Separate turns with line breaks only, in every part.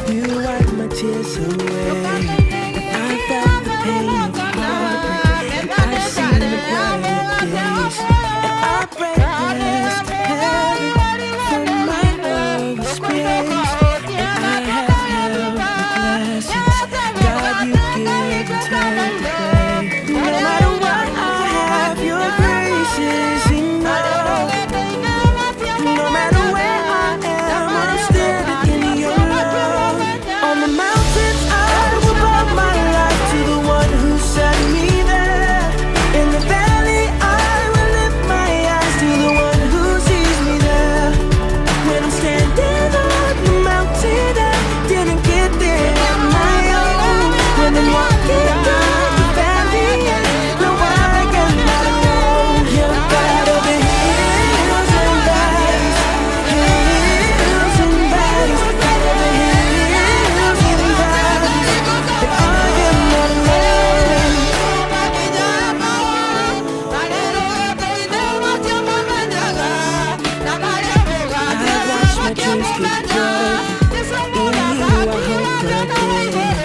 You wipe my tears away. I felt the pain of heartbreak. I've seen the brighter days. And I pray blessed heaven for my overspace. And I have held the blessings. God, you give and take the praise. No matter what I have, your grace is enough. No matter where I am, I'm standing in your love. On the mountains, I will bow my life to the one who set me there. In the valley, I will lift my eyes to the one who sees me there. When I'm standing on the mountain, I didn't get there on my own. When I'm walking down the valley, I know I got my own. You're God of the hills and valleys, hills and valleys, God of the hills and valleys, and I am not alone. I've watched my dreams get broke. In you I hope again.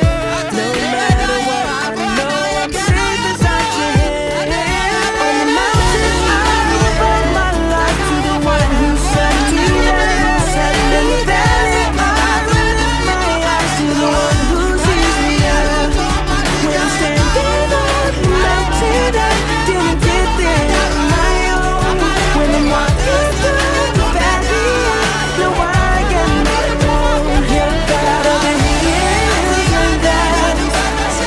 No matter what, I know I'm safe inside your hand. On the mountains, I will bow my life to the one who set me there. In the valley, I will lift my eyes to the one who sees me there. When I'm standing on the mountain, I didn't get there on my own. When I'm walking through the valley, I know I got my own. You're God of the hills and valleys,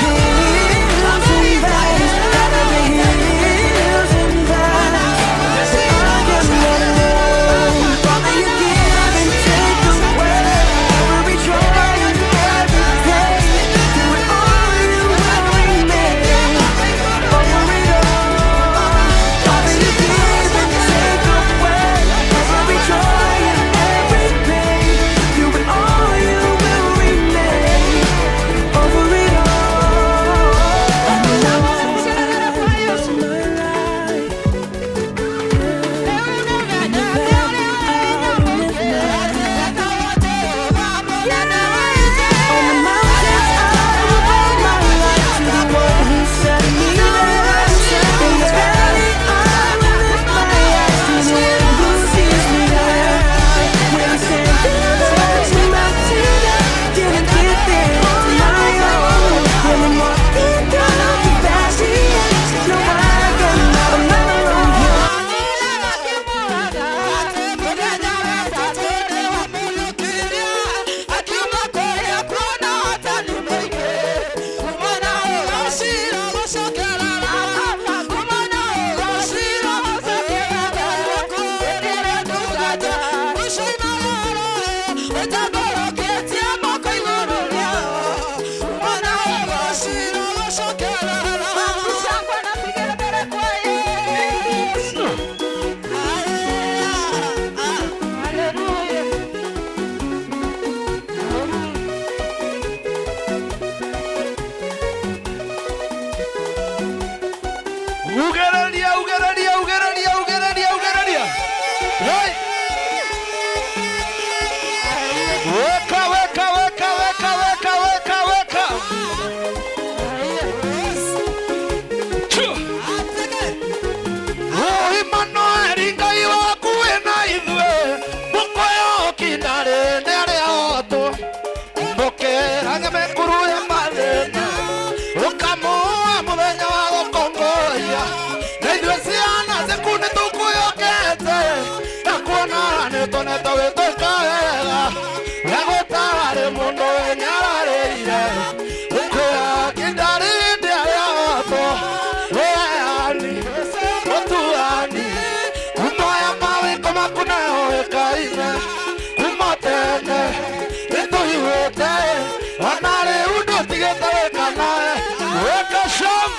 hills and valleys, God of the hills and valleys, and I am not alone. Father, you give and take away every joy and every pain. Through it all, you will remain over it all. Father, you give and take away every joy and every pain. Through it all, you will remain over it all. I know since I lost my life, in the valley I will lift my head. On the mountains I will bow my life to the one who set me there. In the valley I will lift my eyes to the one who sees me there. When I'm standing on the mountain, I didn't get there on my own. When I'm walking down the valley, I know I got my own.
Ugeraria. Hey! Weka. Chua. Oh, Emmanuel, Ngai waku wĩna ithuĩ. Mũkũyũ kinarĩ nĩ arĩa otũ. Mũkĩrage mĩkuru ya mathĩna. Ũkamũa mũthenya wa gũkũngũiya. Na ithuĩ ciana ciaku nĩtũkwĩhokete. Na kuona nĩtũnete wĩtwĩka wega. Na gũtarĩ mũndũ wĩnyararĩire. Ũkwĩra kindarĩ ndĩ arĩa otũ. Weani, mũtuani. Kumoya mawĩko maku nĩũĩkaine. Kuma tene nĩtũiguĩte. Ona rĩu ndũtigĩte wĩka nawe. Wĩka sham.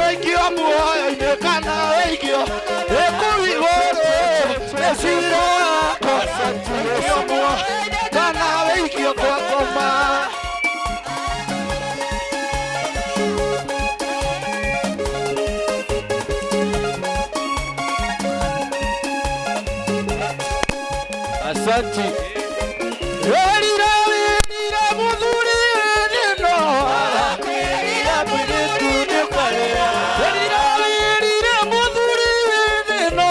weikio muoyo-inĩ kana weikio kũu igũrũ meciria yakwa weikio muoyo kana weikio kwa ngoma. Asante. Werira muthuri thĩno akwĩrira mũirĩtu nĩũkarĩa. Werira muthuri thĩno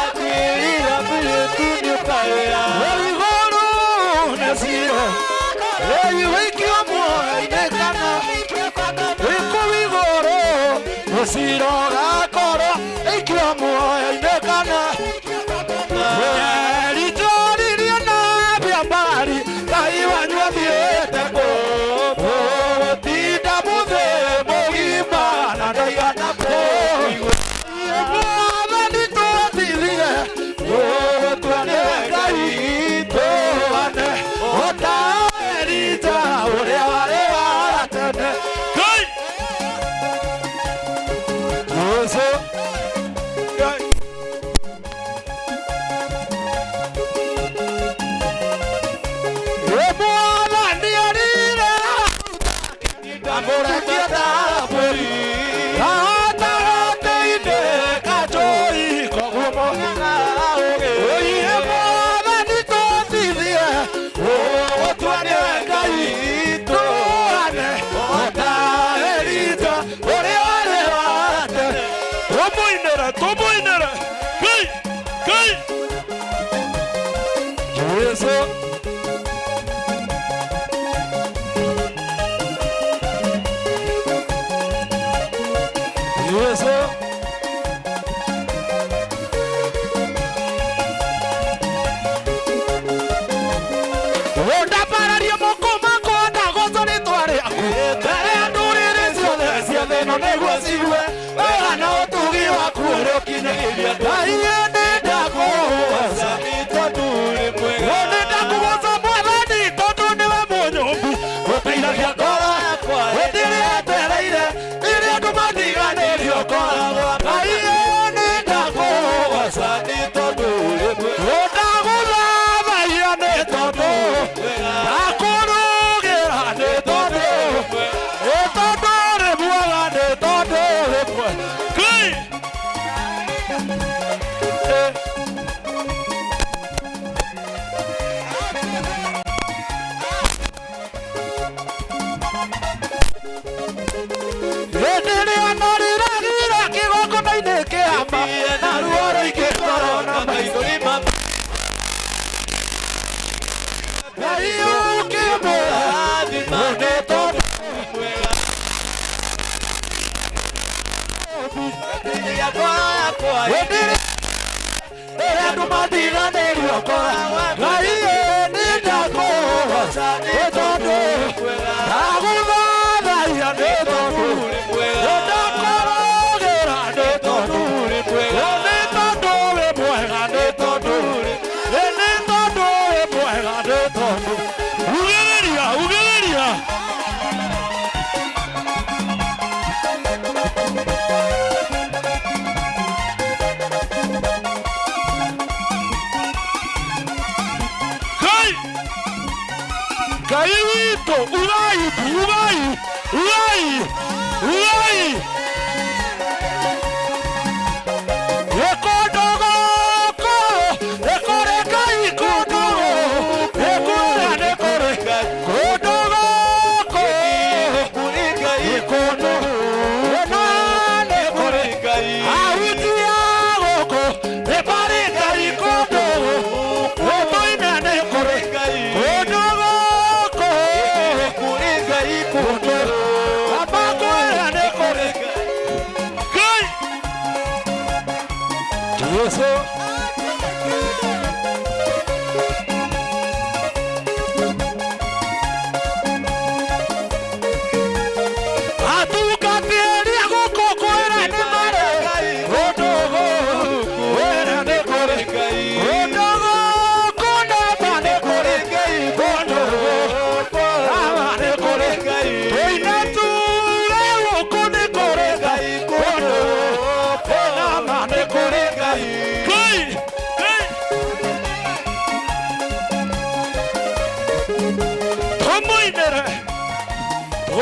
akwĩrira mũirĩtu nĩũkarĩa. Igũrũ nĩciro weikio muoyo-inĩ kana kũu igũrũ mũciro gakorwo weikio muoyo-inĩ kana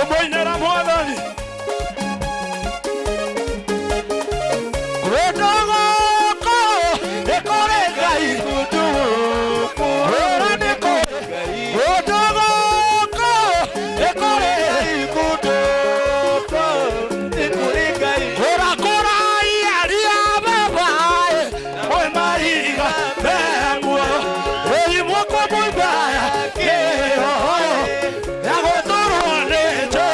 Umuinera mwathani Kudogoko Ekore Ngai Kuduku Ora nekore Kudogoko Ekore Ngai Kuduku Ekore Ngai Ora kora Iaria babae Oe mariga Bemwo Oe mwako mwibaya Keo Yagotoro neje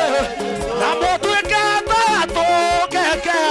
Namotu ekata Tokeke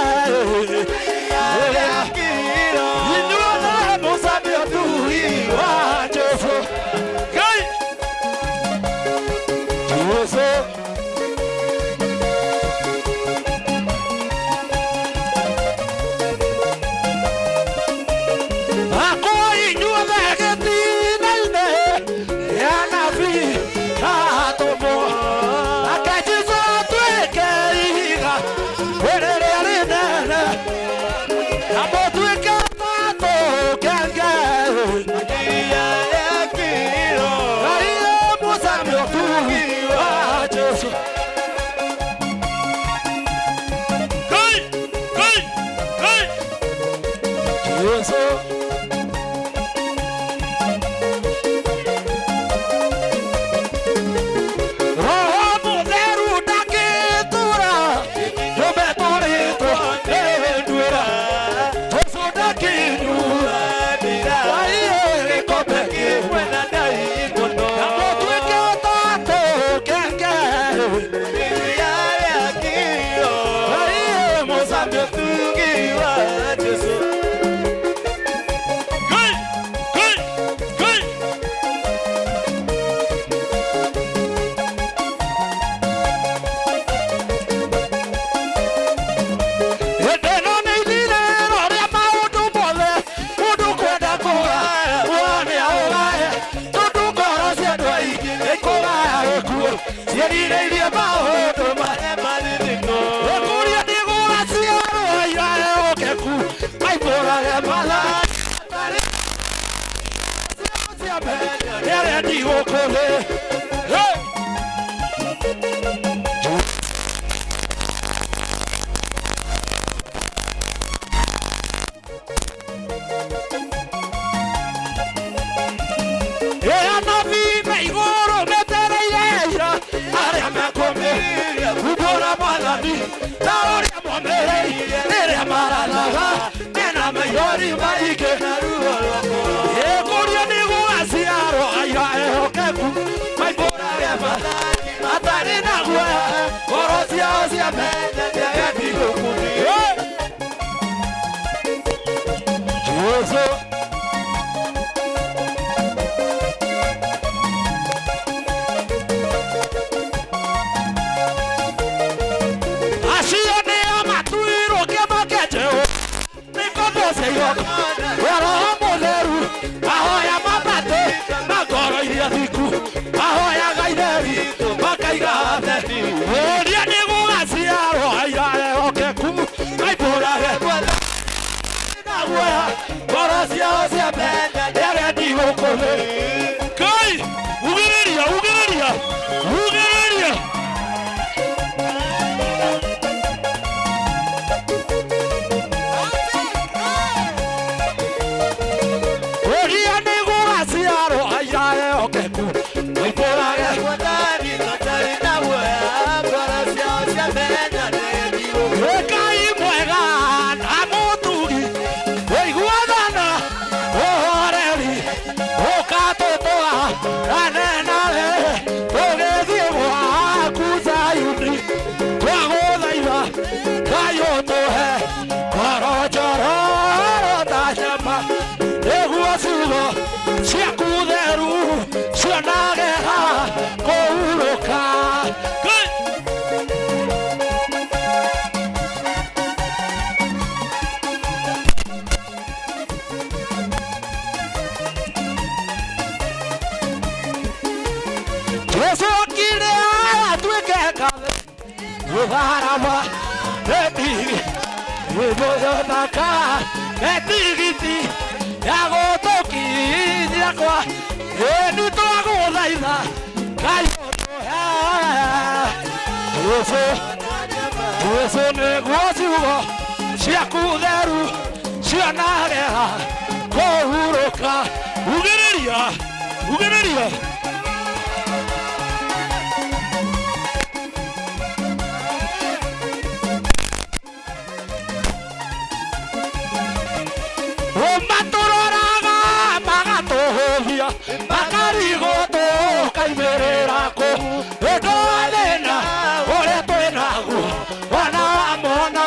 Yesu nĩguo ciugo ciaku theru cionagĩra kũhurũka. Ugĩrĩria, ugĩrĩria. Matũroraga magatũhũthia makarigũtũ kaimĩrĩra kũ ĩndo thĩna ũrĩa twĩnaguo wana wamona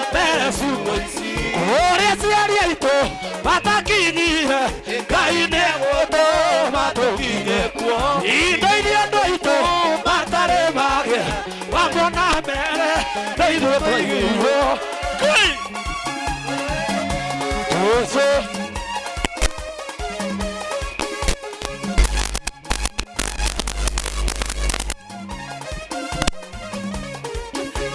mbere ciugo ici kũrĩa ciaria itũ matakinyire Ngai nĩgũtũma tũkinye kuo indo iria andũ aitũ matarĩ magĩa wamona mbere na ithuĩ twaigĩirwo Ngai Yesu.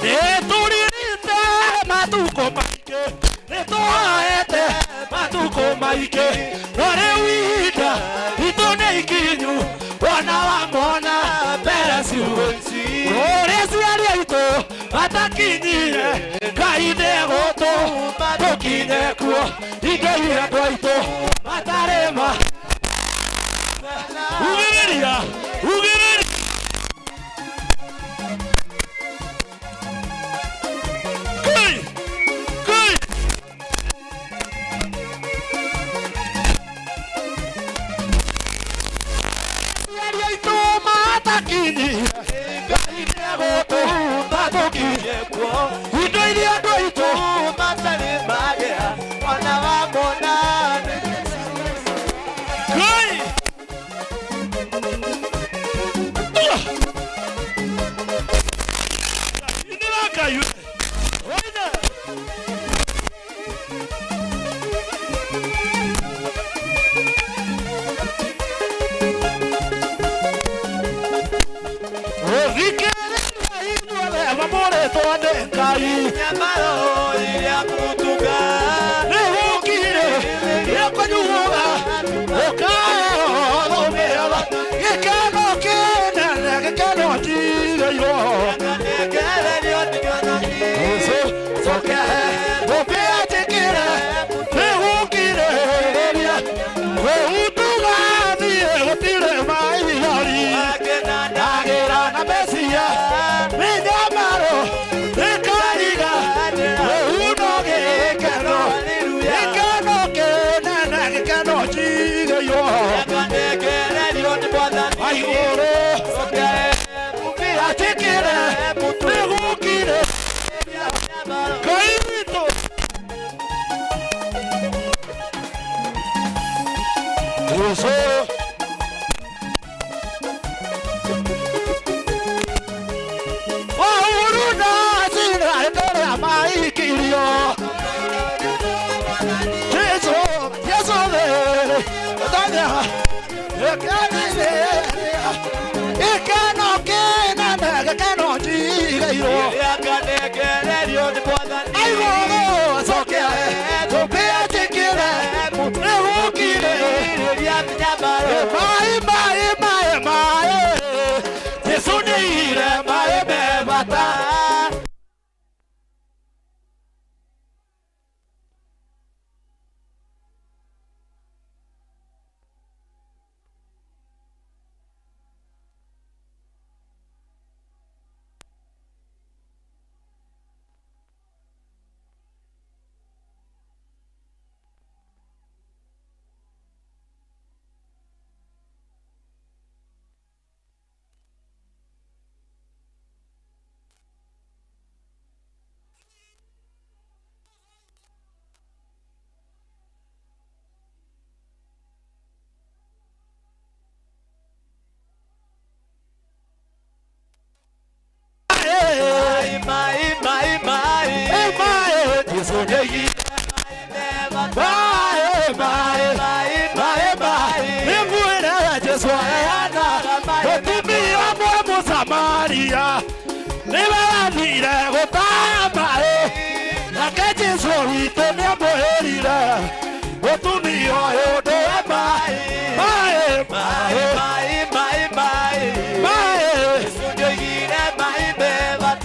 Nĩtũririte matukũ maingĩ nĩtũhoete matukũ maingĩ no rĩu ihinda itũ nĩ ikinyu wana wamona mbere ciugo ici ũrĩa ciaria itũ matakinyire Ngai nĩgũtũma tũkinye kuo indo iria andũ aitũ matarĩ ma ugĩrĩria ugĩrĩria Ngai Ngai ciaria itũ matakinyire Ngai nĩgũtũma tũkinye kuo indo iria andũ aitũ matarĩ magĩa wana wamona Ngai Ngai oina Nyamaro iria kutuga Nĩgũkire Nĩkũnyuga Ũkathomera Gĩkeno kĩnene Gĩkeno njigĩirwo Yesu coke Ũkĩatĩkĩre Nĩgũkire Ũtuga Thiĩ gũtirĩ maihari Ndagĩra na Mesia Nyamaro Maria, never need a go by. Na que Jesu ite me morirá. O tu ni o de mai. Mai, mai, mai, mai, mai. Mai. Jesu yo ire mai me va.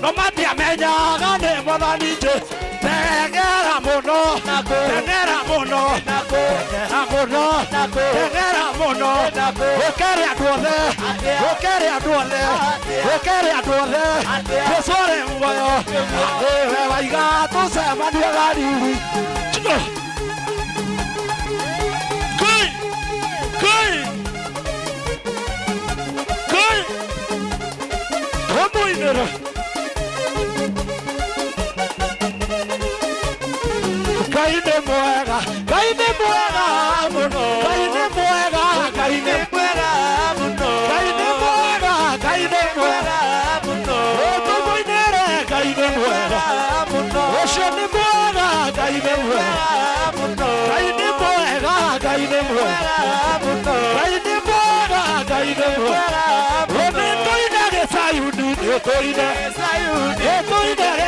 No matia menyaga ne mwananije tegera muno tegera muno tegera muno tegera muno okere adwole okere adwole okere adwole tesore mwoyo ewe waiga tusema ndio gari Kaine mwega muno kaine mwega muno kaine mwega muno otomoinere kaine mwega muno oshoni mwega kaine mwega muno kaine mwega muno kaine mwega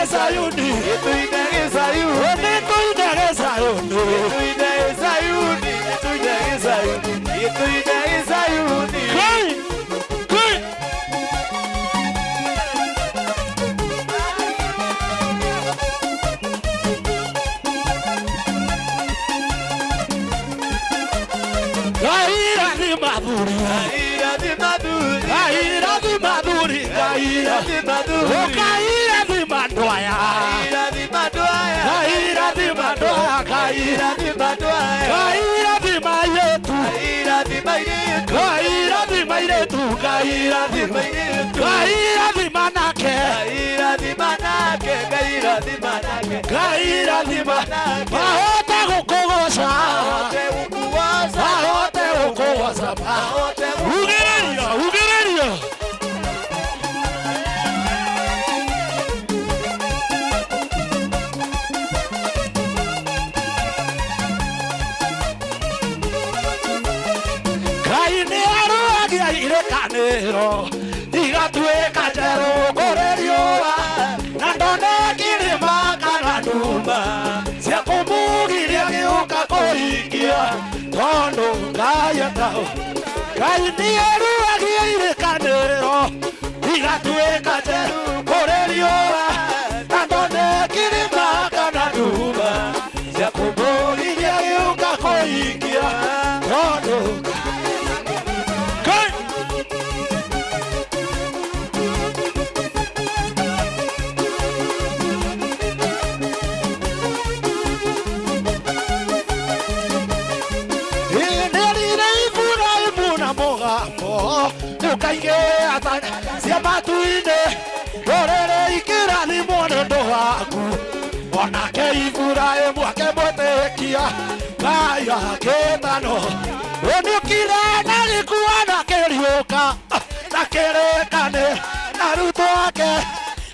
Sayuni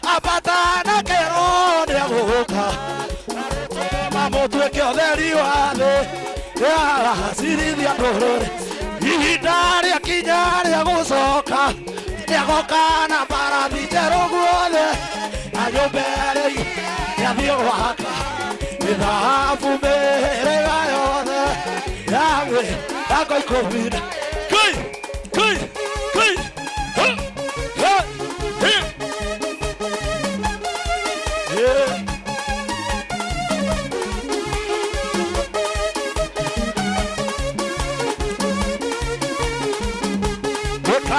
Abatana kero ne agoka Mamotueke otheri wa thĩ Cirithia ndũrũrĩ Ihinda rĩakinya rĩa gũcoka Nĩagoka na mbarathi njerũ guothe Na nyũmba ĩrĩa yathiĩ gwaka Nĩ thahabu mĩhĩrĩga yothe Ya mĩthako ikũmi na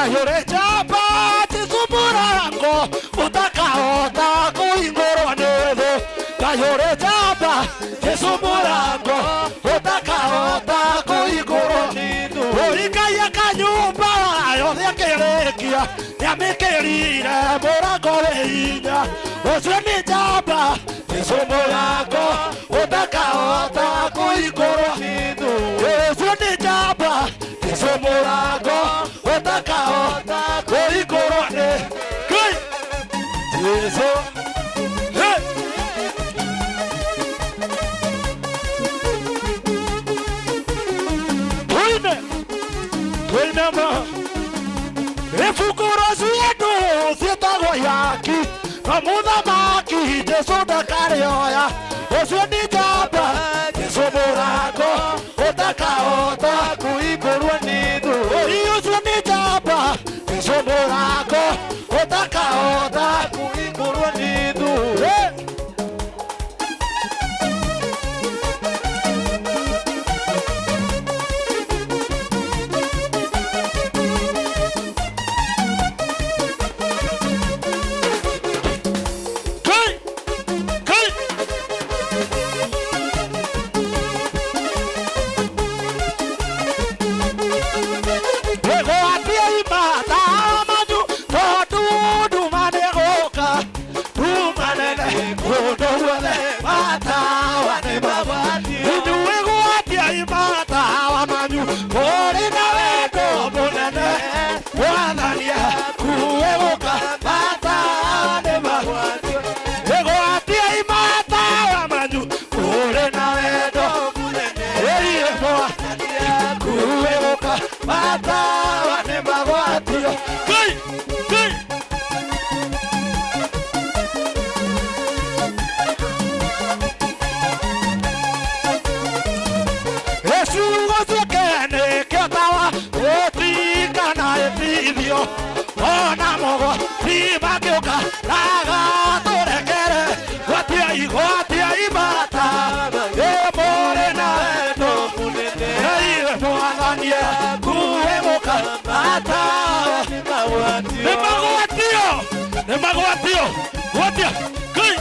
Yore chapa tisumurango utakaota kuingorwa nedo Kayore chapa tisumurango utakaota kuingorwa nedo Oikaya kanyumba yothe kerekia Yamekirire murango weinya Ucio ni chapa tisumurango utakaota kuingorwa nedo Ucio ni chapa tisumurango Otakaota koikorone Kai Yeso Hey Tuime ma Efukuro sietu Sietagwa yaki Kamuda maki Jesu dakari oya Osu ni jaba Jesu murako Otakaota koikorone Osu ni jaba Jesu murako Otakaota koikorone Ona mogo Riba kioka Laga torekere Guatia imata More na eto Eiwe moaganie Kuemoka Mata Nemaguatio Guatia Kai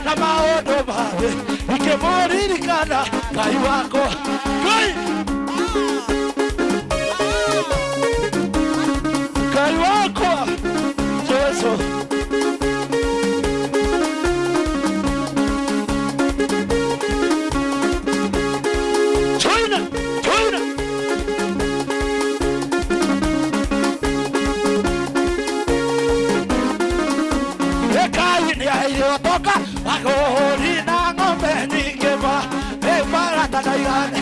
Na maondo mawe Ikemoririkana Ngai wako Ngai wako Yesu China Ekai ni ayotoka Agori na ngombe nikema Emarata daigane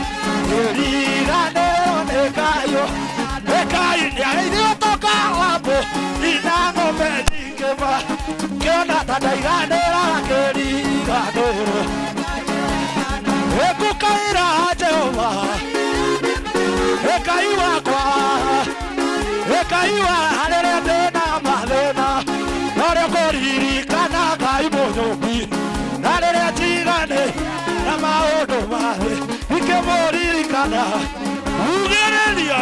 Erigane onekayo Ekai Ngai nĩageithiotoka wambo ina ng'ombe nyingĩ ma kĩona ta ndaiganĩra kĩriganĩro ngũkaĩra Jehova Ngai wakwa Ngai wa rĩrĩa ndĩna mathĩna norĩa kũririkana Ngai mũnyũmbi na rĩrĩa njiganĩ na maũndũ mathĩ ikĩmũririkana ugĩrĩria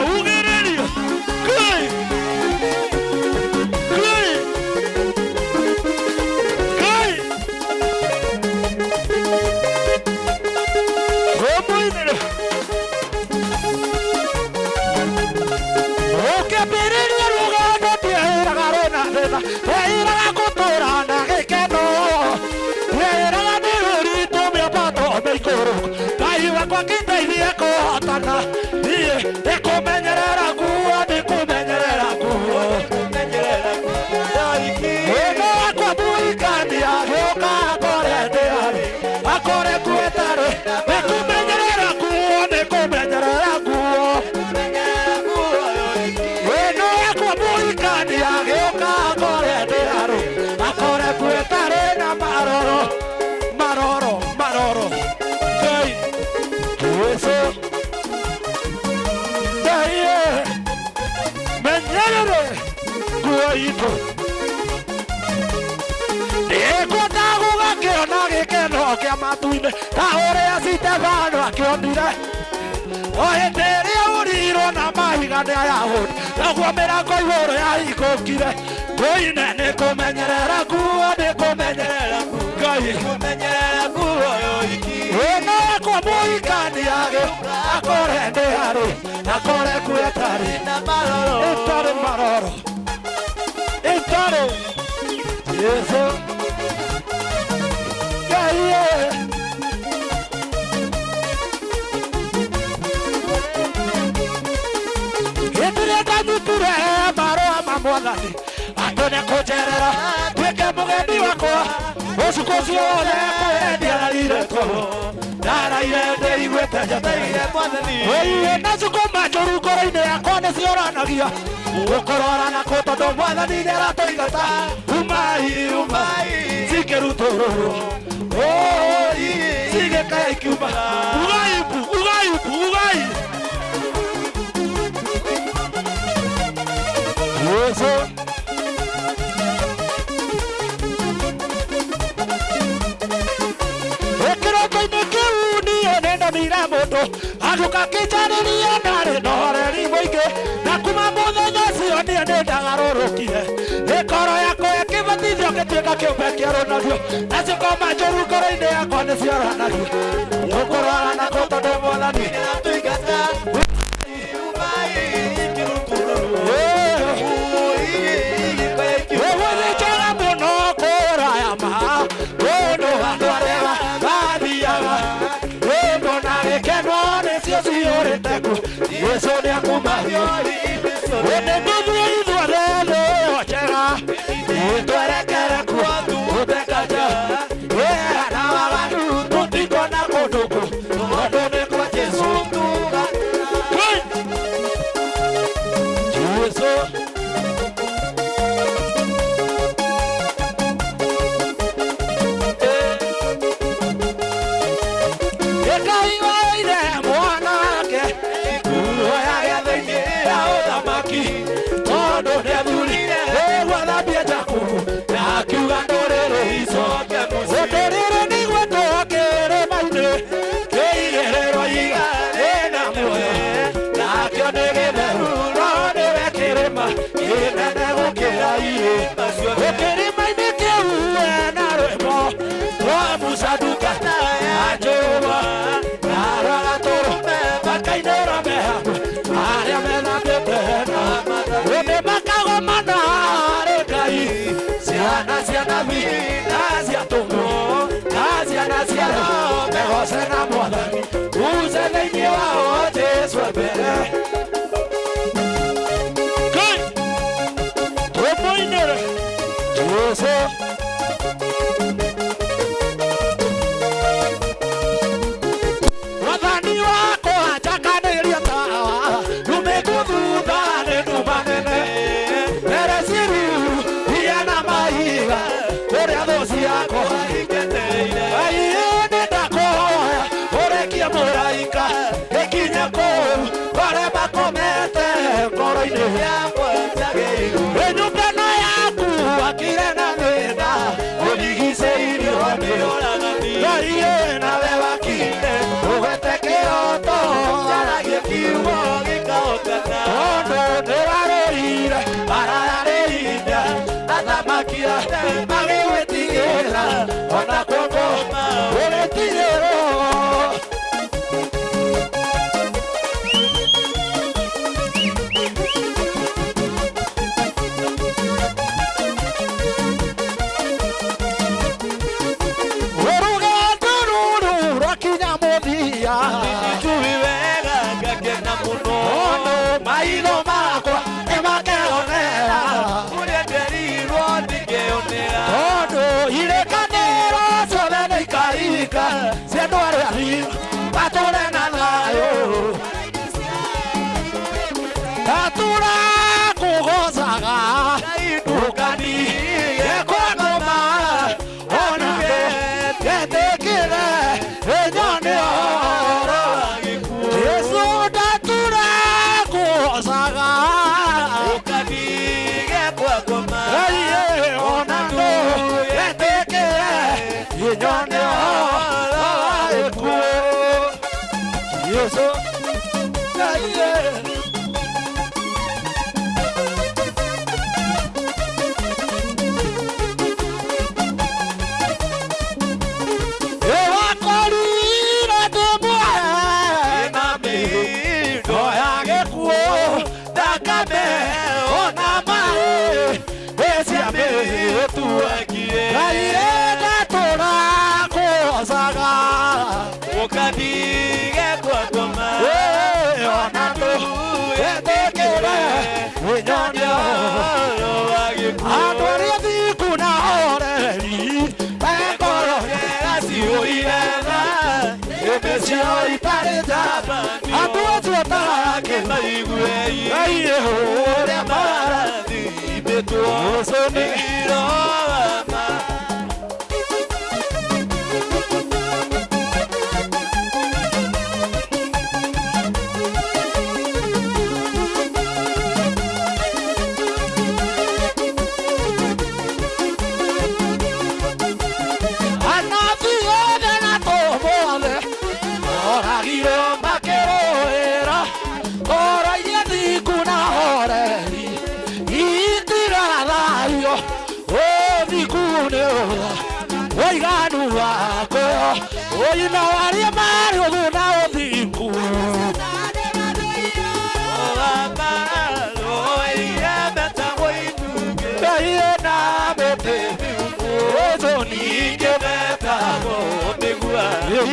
Ngai ũmũinĩre ũkĩambĩrĩria rũgendo ndĩhĩraga rwĩna thĩna ndĩhĩraga gũtũũra na gĩkeno ndĩhĩraga nĩ rũritũ mĩambato mĩikũrũku Ngai wakwa kĩndeithie kũhotana niĩ ndĩkũmenyerera nguo wĩno wakwa mũhikania gĩũka akore ndĩarĩ akore kwĩtarĩ nĩkũmenyerera nguo wĩno wakwa mũhikania gĩũka akore ndĩarĩ akore kwĩtarĩ na maroro Ngai Yesu Ngai menyerere nguo itũ ndĩkwenda gũgakĩona gĩkeno kĩa matu-inĩ ta ũrĩa Stefano akĩonire o hĩndĩ ĩrĩa ũrirwo na mahiga nĩ Ayahudi naguo mĩrango igũrũ yahingũkire tũine nĩkũmenyerera nguo Ngai wĩno wakwa mũhikania gĩũka akore ndĩarĩ akore kwĩtarĩ ĩtarĩ maroro ĩtarĩ Yesu Ngai hĩndĩ ĩrĩa ndanyitire marũa ma Mwathani andũ nĩkũnjerera tuĩke mũgeni wakwa ũtukũ ũcio wothe kwĩendia narire toro ndaraire ndĩiguĩte njeteire Mwathani na cukuma njũru ngoro-inĩ yakwa nĩcioranagia gũkorora nakũ tondũ Mwathani nĩaratũingata umai cikĩrutũrũrwo cigĩkaya ikiuma ugai Yesu kĩroko-inĩ kĩu niĩ nĩndonire mũndũ agĩũka kĩnjarĩria narĩ na ũhoreri mũingĩ na kuma mũthenya ũcio niĩ nĩndagarũrũkire gĩkoro yakwa ĩkĩbatithio gĩtuĩka kĩũmbe kĩerũ narua nacio ngoma njũru ngoro-inĩ yakwa nĩcioranagia gũkũrora nakũ tondũ Mwathani nĩaratũingata nĩnjega mũno kũraya ma ũndũ andũ arĩa mathiaga wĩmbo na gĩkeno nĩcio ciũrĩte ku Yesu nĩakumagia nĩtũthiĩ ithuothe nĩyo njega twerekere kuo tũtekanja na waganu tũtikona kũndũ kũ tondũ nĩ kwa Jesu Yesu Ngai waire mwanake nguo yake thĩinĩ ya ũthamaki tondũ nĩathurire gwathambia Jakubu na akiuga ndũrĩrĩ icoke mũciĩ ndũrĩrĩ nĩigwetwo kĩrĩma-inĩ kĩigĩrĩrwo iga rĩna muoyo nakĩo nĩ gĩtheru no nĩwe kĩrĩma kĩnene gũkĩra iĩ kĩrĩma-inĩ kĩu na rwĩmbo rwa Musa ndungata ya Jehova na rwa gatũrũme makainĩra me hamwe arĩa methambĩte na nĩmakagomana harĩ Ngai ciana cia nabii na cia tũng'ũ na ciana cia roho megoce na Mwathani uze thĩinĩ wao Jesũ mbere Ngai tũmũinĩre Jesũ Mwathani wakwa njakanĩria tawa numĩkũthutha nĩ nduma dosi yako aiyene ndakoya urekie muraika ikinya kuu baria makomete ngoro-ini yakwa nyũmbano yaku akire na thĩna ũrigicĩirio nĩ ngariĩ nawe wakire ũgete kĩroto njaragia kiugo gĩkaũtana tondũ nĩwarũire ararĩire athamakia magĩgwĩtigĩra ona kwongoma ũgĩtigĩrwo maitho makwa nĩmakeonera ũrĩa nderirwo ndingĩonera tondũ irĩkanĩro ciothe nĩikaririka cia andũ arĩa athingu matũũre na thayũ tatũrakũgocaga ndũkani gekwa ngoma ona getĩkĩre ĩnyone ũhoro Yesu tatũrakũgocaga ũkanige kwa ngoma ona getĩkĩre ĩnyone ũhoro wagĩkuũ Yesu ukanige kwa ngoma ona getĩkĩre ĩnyone ũhoro wagĩkuũ andũ arĩa athingu na oreri ngoro ciũire tha thĩmbĩ ciao itarĩ njambani andũ acio tarakĩmaigue ũrĩa marathimĩtwo ũcio nĩ iroma oiganu wako oina waria marĩ ũthũ na ũthingu Ngai na mĩtĩ ũcio ningĩ metagwo mĩgua
Yes.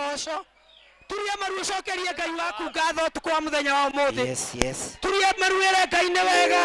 magoco turia maru cokerie Ngai waku ngatho tukwa muthenya wa umuthi
Yes, yes.
turia maruire Ngai ni wega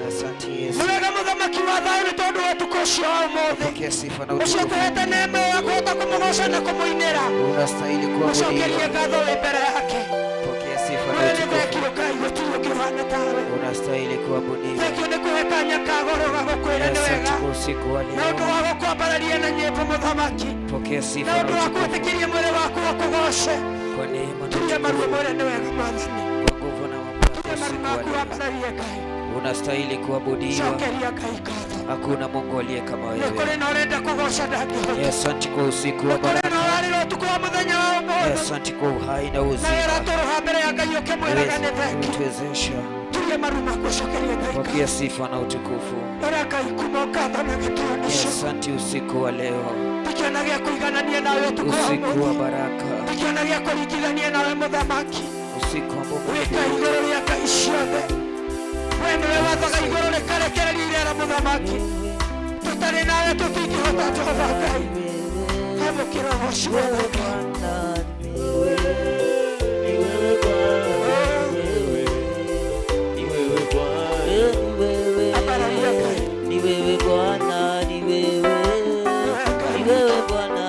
Asante Yesu.
ni wega muthamaki wa thayo ni tondu wa tuko cio wa umuthi
Pokea sifa na
ucio
utukufu.
kuhete neema ya kuhota kumugoca na kumuinira
Unastahili kuabudiwa.
ucokerie ngatho wi mbere yake
Pokea sifa na
wewe ni
utukufu.
thekio Ngai gutiri ũngĩhana tawe
Unastahili kuabudiwa.
thekio nĩ kũhe kanya ka goro ga gũkwĩra nĩ
Asante
wega
kwa usiku wa
na ũndũ
leo.
wa gũkwambararia na nyĩmbo mũthamaki
Pokea
na
sifa
ũndũ
na
wa
utukufu.
kwĩtĩkĩria mwĩrĩ waku ũkũgoce
Kwa neema na
turia maruo
utukufu.
mwĩrĩ nĩ wega mwathani
Kwa nguvu na mamlaka
turia maru
usiku wa
maku
leo.
wambararie Ngai
Unastahili kuabudiwa.
cokeria Ngai ngatho
Hakuna Mungu aliye kama
nĩ kũrĩ
wewe.
na ũrenda kũgoca ndangĩhota
Asante kwa usiku
nĩ
wa
kũrĩ na
baraka.
ũrarĩra ũtukũ wa mũthenya wa ũmũthĩ
Asante kwa uhai na
na
uzima.
wĩra tũrũha mbere ya Ngai ũkĩmwĩraga nĩ thengio
Utuwezesha.
turia maru maku cokeria Ngai
Pokea sifa na utukufu.
ĩra Ngai kuma ngatho na gĩtĩo nĩcio
Asante usiku wa leo.
tikĩona gĩa kũiganania nawe ũtukũ wa
Usiku wa
ũmũthĩ
baraka.
tikĩona gĩa kũringithania nawe mũthamaki
Usiku ambao
wĩka igũrũ rĩa Ngai ciothe we nĩwe wathaga igũrũ rĩkarekereria irera mũthamaki tũtarĩ nawe tũtingĩhota Jehova Ngai hemũkĩra ũgoci wothe Ngai ambararia Ngai
Ni wewe Bwana, ni wewe, ni wewe Bwana,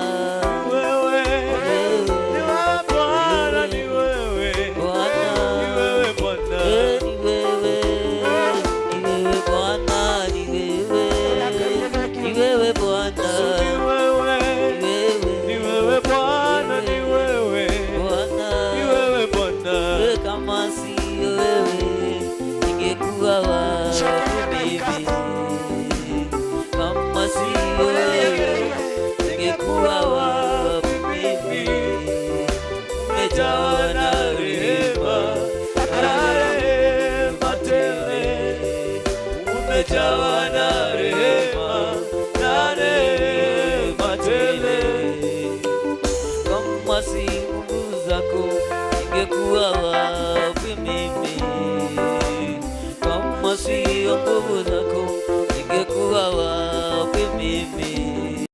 kama sio wewe ningekuwa wapi mimi? Kama sio wewe ningekuwa wapi mimi? Umejawa na rehema, na rehema tele. Umejawa na rehema, na rehema tele. Kama si nguvu zako ningekuwa wapi mimi? Kama sio nguvu zako ningekuwa wapi mimi?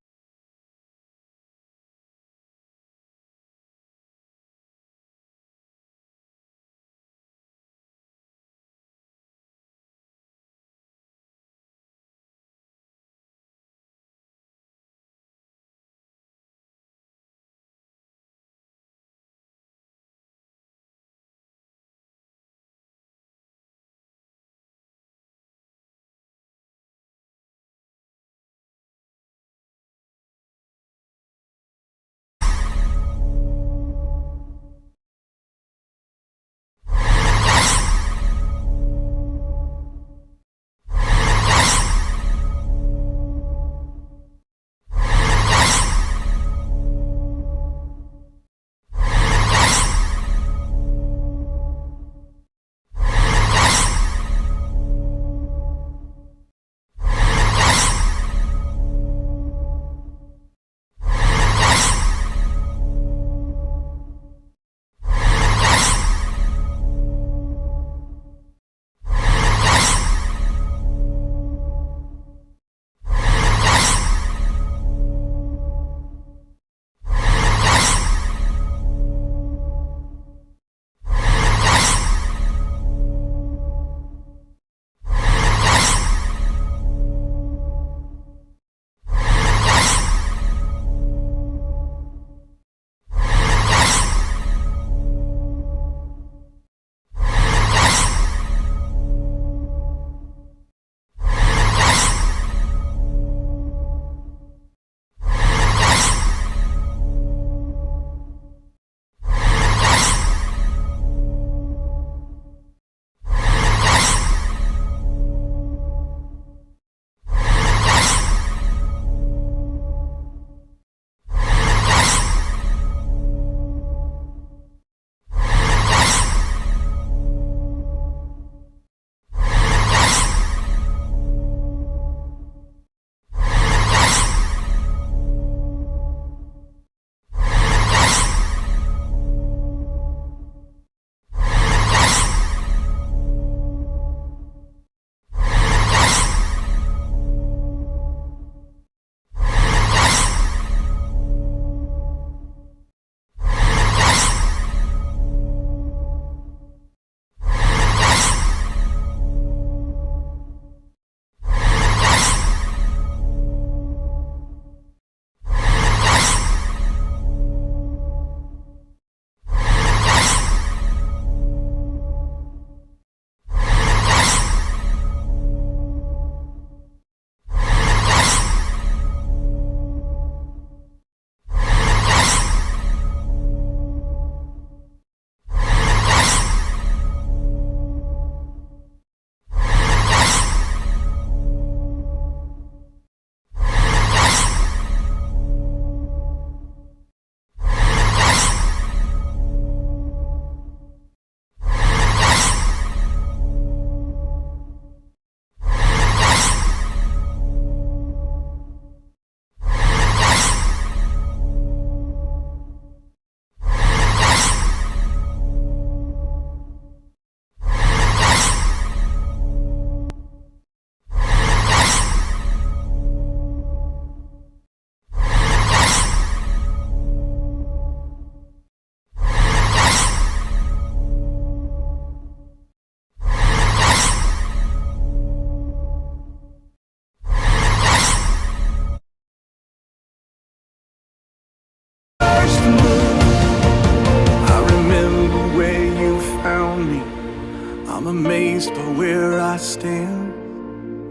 I'm amazed by where I stand.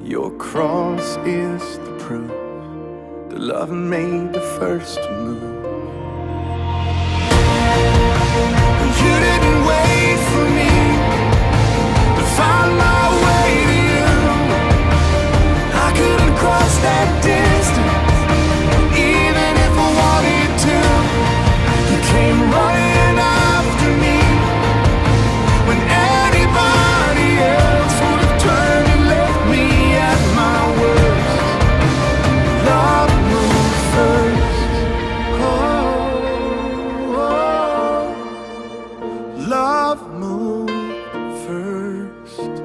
Your cross is the proof that love made the first move. You didn't wait for me to find my way to you. I couldn't cross that distance, even if I wanted to. You came running after me when anybody else would have turned and left me at my worst. Love moved first. Oh, love moved first.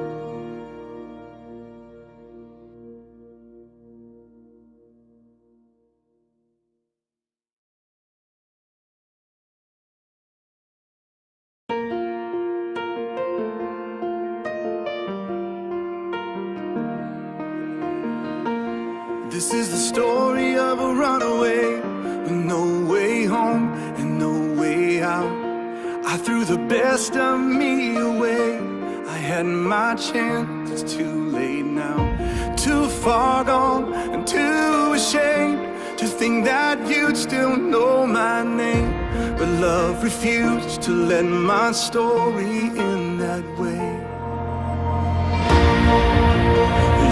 This is the story of a runaway with no way home and no way out. I threw the best of me away. I had my chance, it's too late now. Too far gone and too ashamed to think that you'd still know my name. But love refused to let my story end that way.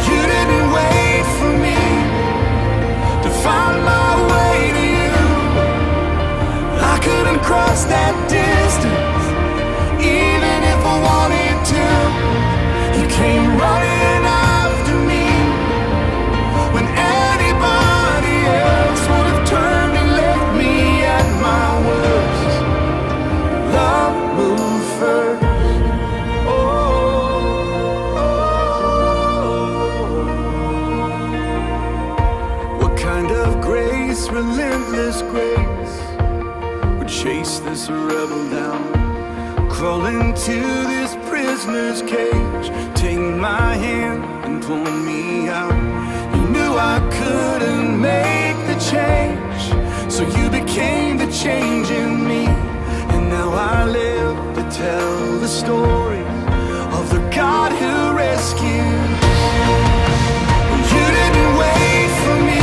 You didn't wait for me to find my way to you. I couldn't cross that distance, even if I wanted to. You came running after me when anybody else would have turned and left me at my worst. Love moved first. Relentless grace would chase this rebel down, crawl into this prisoner's cage, take my hand and pull me out. You knew I couldn't make the change, so you became the change in me. And now I live to tell the story of the God who rescued. You didn't wait for me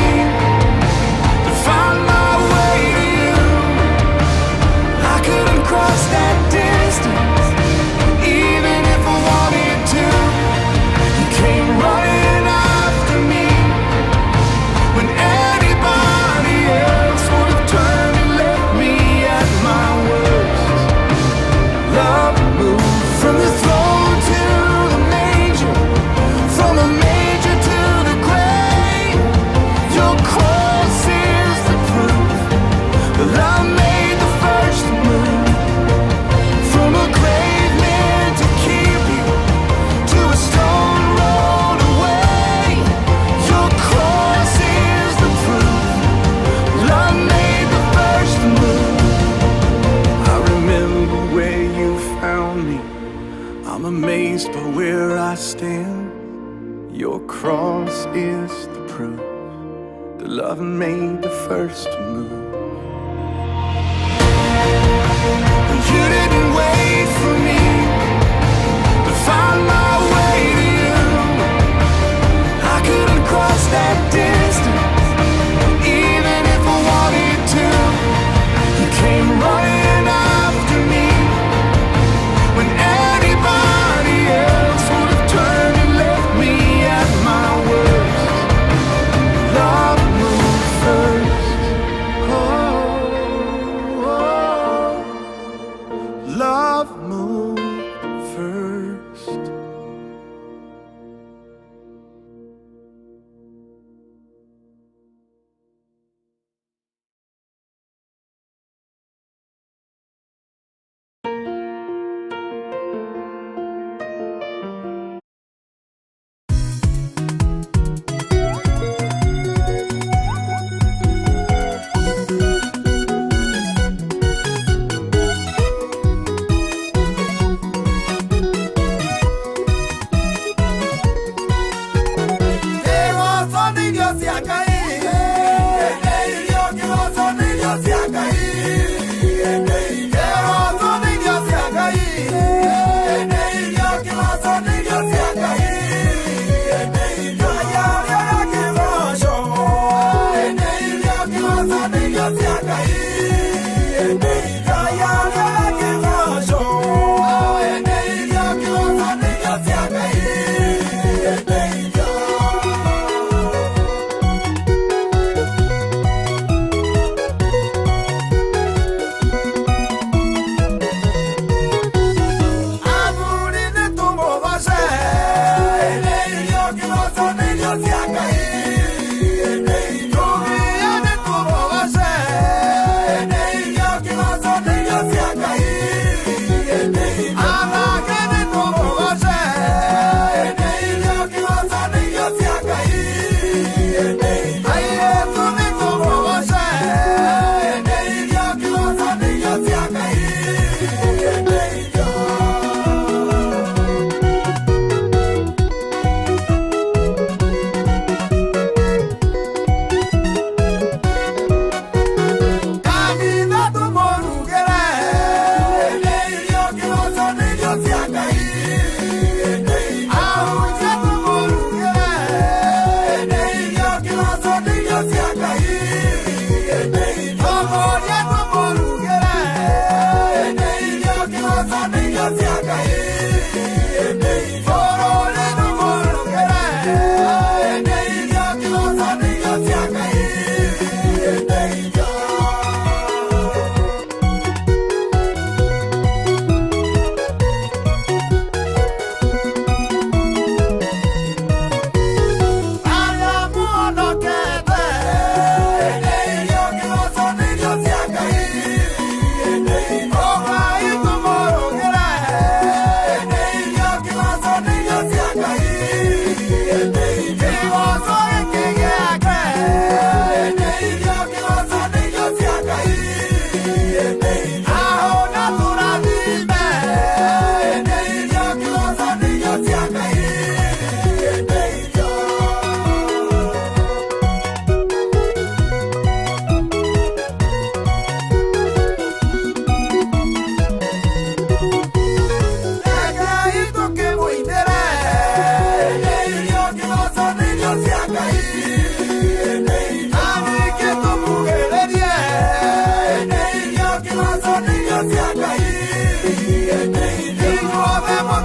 to find my way to you. I couldn't cross that distance, even if I wanted to. You came running after me when anybody else would have turned and left me at my worst. Love moved from the throne to the manger, from the manger to the grave. Your cross is the proof that love made the first move. From a grave meant to keep you to a stone rolled away. Your cross is the proof love made the first move. I remember where you found me. I'm amazed by where I stand. Your cross is the proof that love made the first move. You didn't wait for me to find my way to you. I couldn't cross that distance, even if I wanted to. You came running after me when anybody else would have turned and left me at my worst. Love moved first. Oh,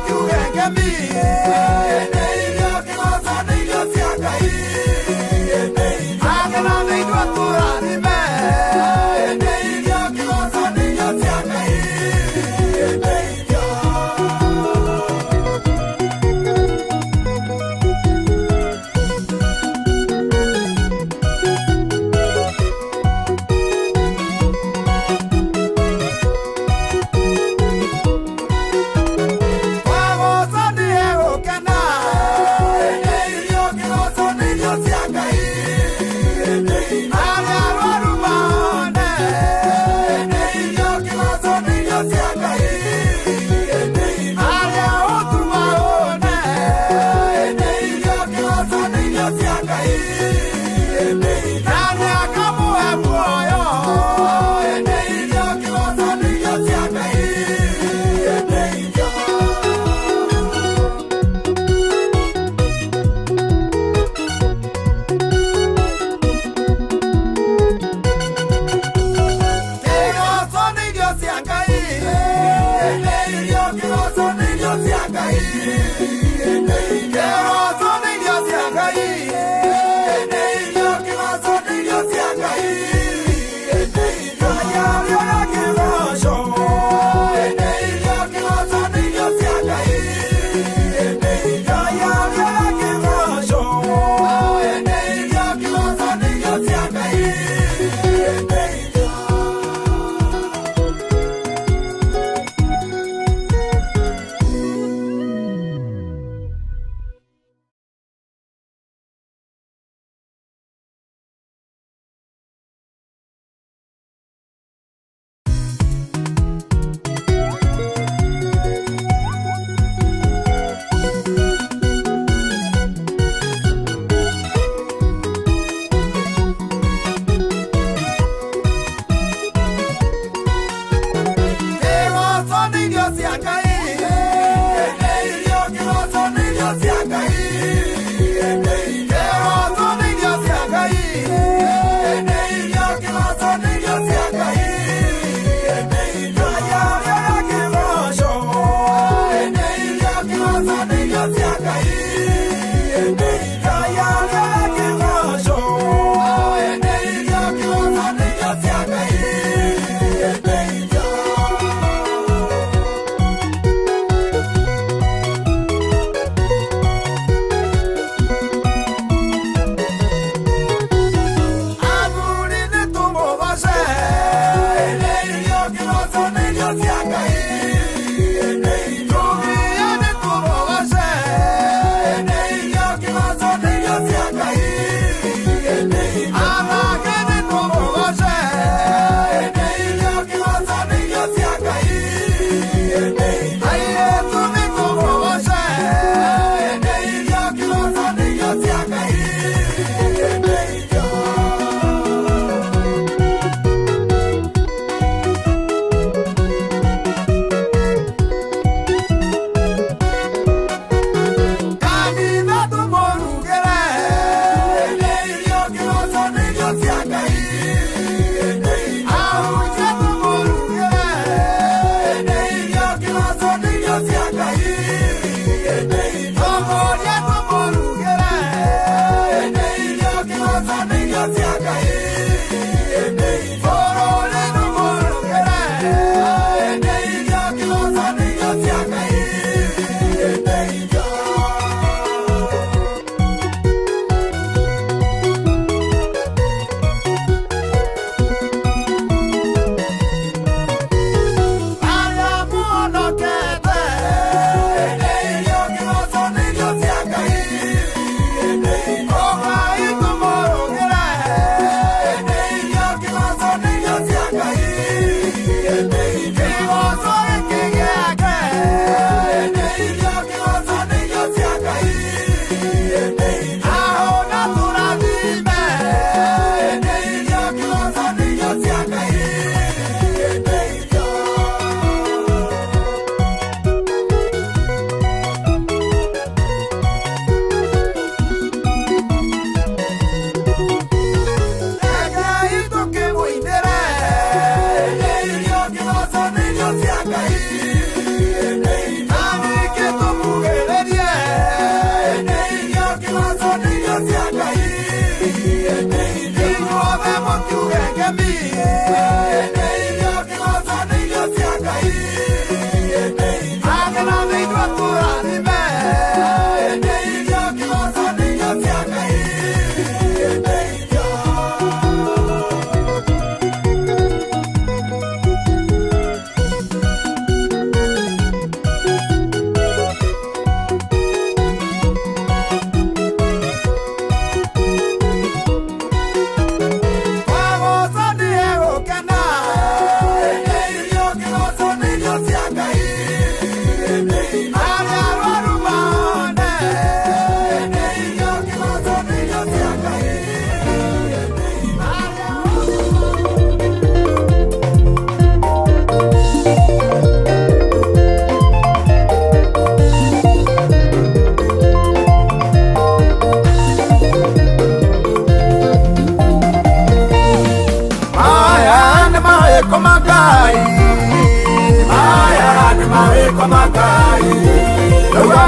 Yo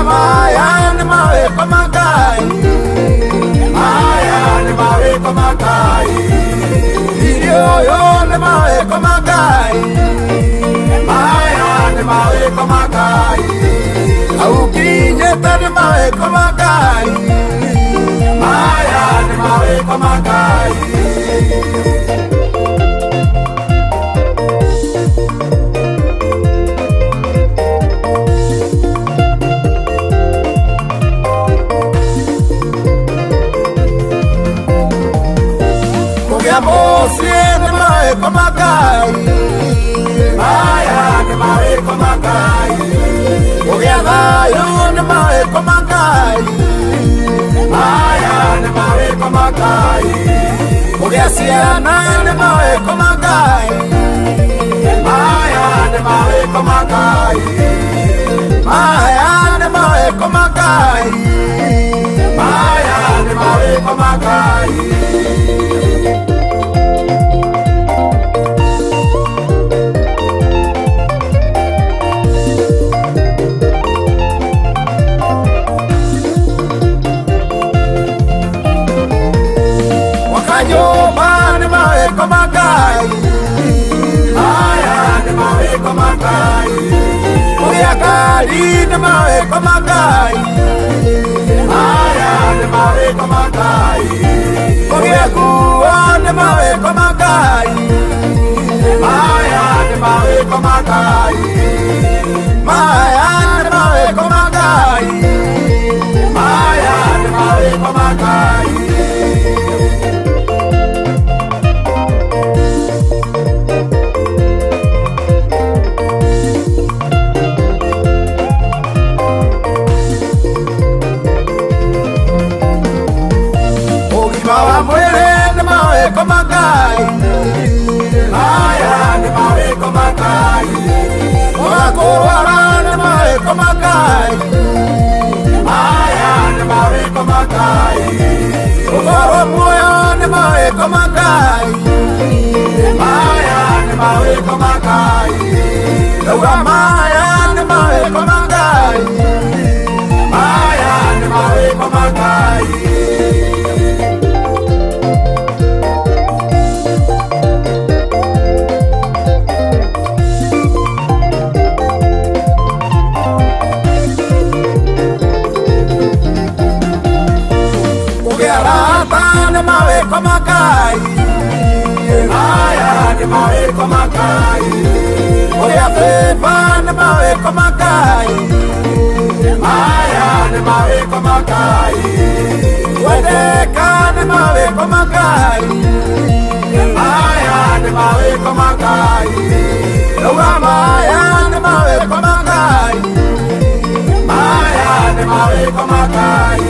maya ni maweko makai, maya ni maweko makai, yo ni maweko makai, maya ni maweko makai, aukinyeta ni maweko makai, maya ni maweko makai. Siete maweko makai, maya ni maweko makai, ugiathayo ni maweko makai, maya ni maweko makai, ugiaciana ni maweko makai, maya ni maweko makai, maya ni maweko makai, maya ni maweko makai. Mani maweko makai, maya ni maweko makai, uyakali ni maweko makai, maya ni maweko makai, uyakuwa ni maweko makai, maya ni maweko makai, maya ni maweko makai, maya ni maweko makai. Maweko makai, maya ni maweko makai, uyakuwa ni maweko makai, maya ni maweko makai, ukoro moyo ni maweko makai, maya ni maweko makai, uga maya ni maweko makai, maya ni maweko makai. Maweko makai, maya ni maweko makai, oya fepa ni maweko makai, maya ni maweko makai, wedeka ni maweko makai, maya ni maweko makai, uga maya ni maweko makai, maya ni maweko makai.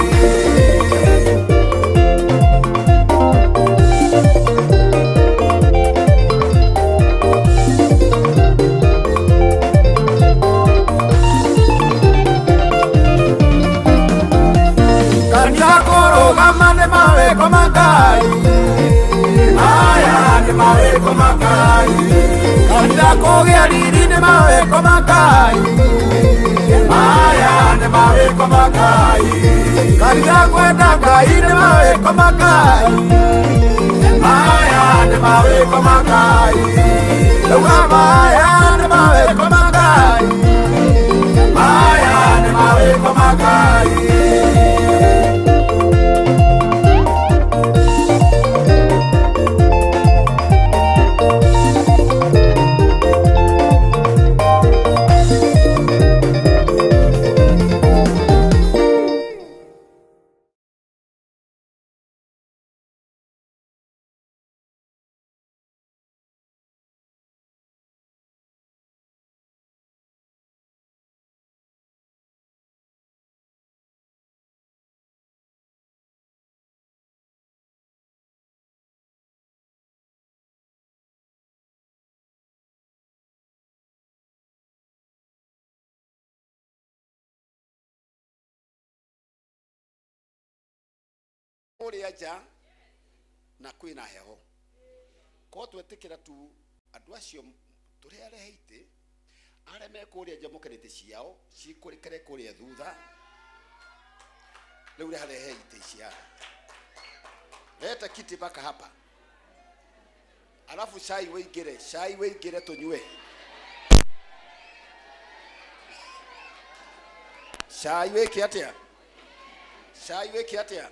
Maweko makai, maya ni maweko makai, kanila kogea diri ni maweko makai, maya ni maweko makai, kanila kwenda kai ni maweko makai, maya ni maweko makai, uga maya ni maweko makai, maya ni maweko makai. Uri aja na kwina heho ko twetikira tu andu acio turi areheite areme kuria njamukanite ciao cikurikare kuria thutha
Leo hale hei itaishia. Leta kiti mpaka hapa. Alafu chai weigire tunywe. Chai weki atia. Chai weki atia.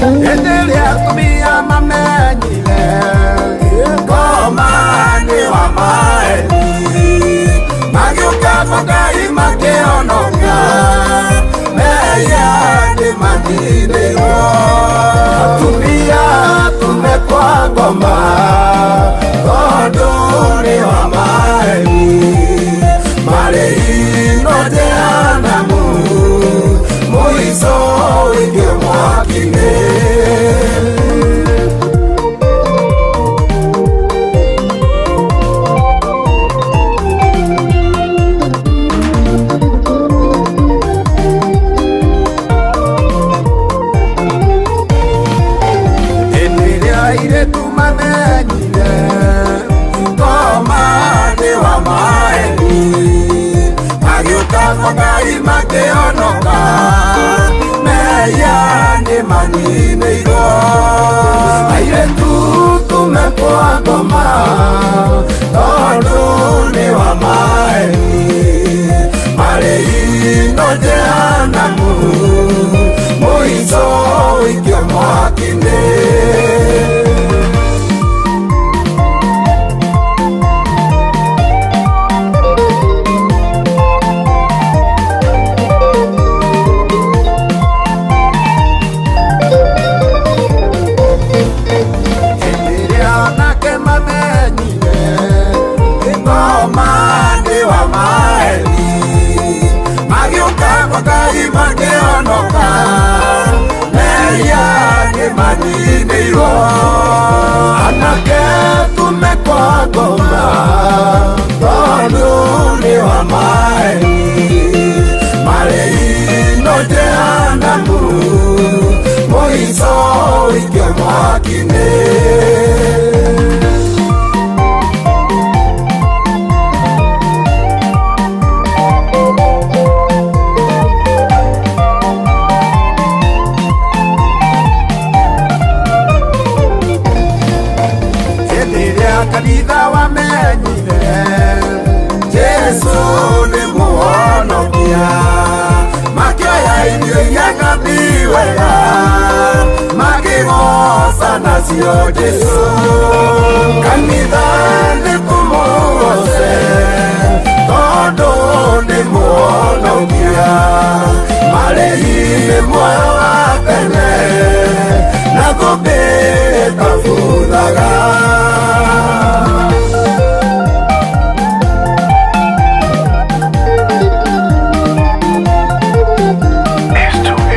endelea tumia mamenyile ngomani wa maeni magiuka magai makionoka meya ni mandineyo atumia tumekwa ngoma godoni wa maeni marehino jehanamu muizo wingi mwakine endelea ile tumamenyile ngomani wa maeni magiuka magai makionoka meyani manineiro aire tu tumekwa ngoma tonduni wa maeni marehino jehanamu muizo wikio mwakine manineiro anake tumekwa ngoma tonduni wa maeni marehino jehanamu muizo wikio mwakine kanitha wamenyire Jesu ni muhonokia makioya irio iria ngathi wega makigoca nacio Jesu kanitha ni kumugoce tondu ni muhonokia marehi ni muoyo wa tene na thũmbĩ ĩtabuthaga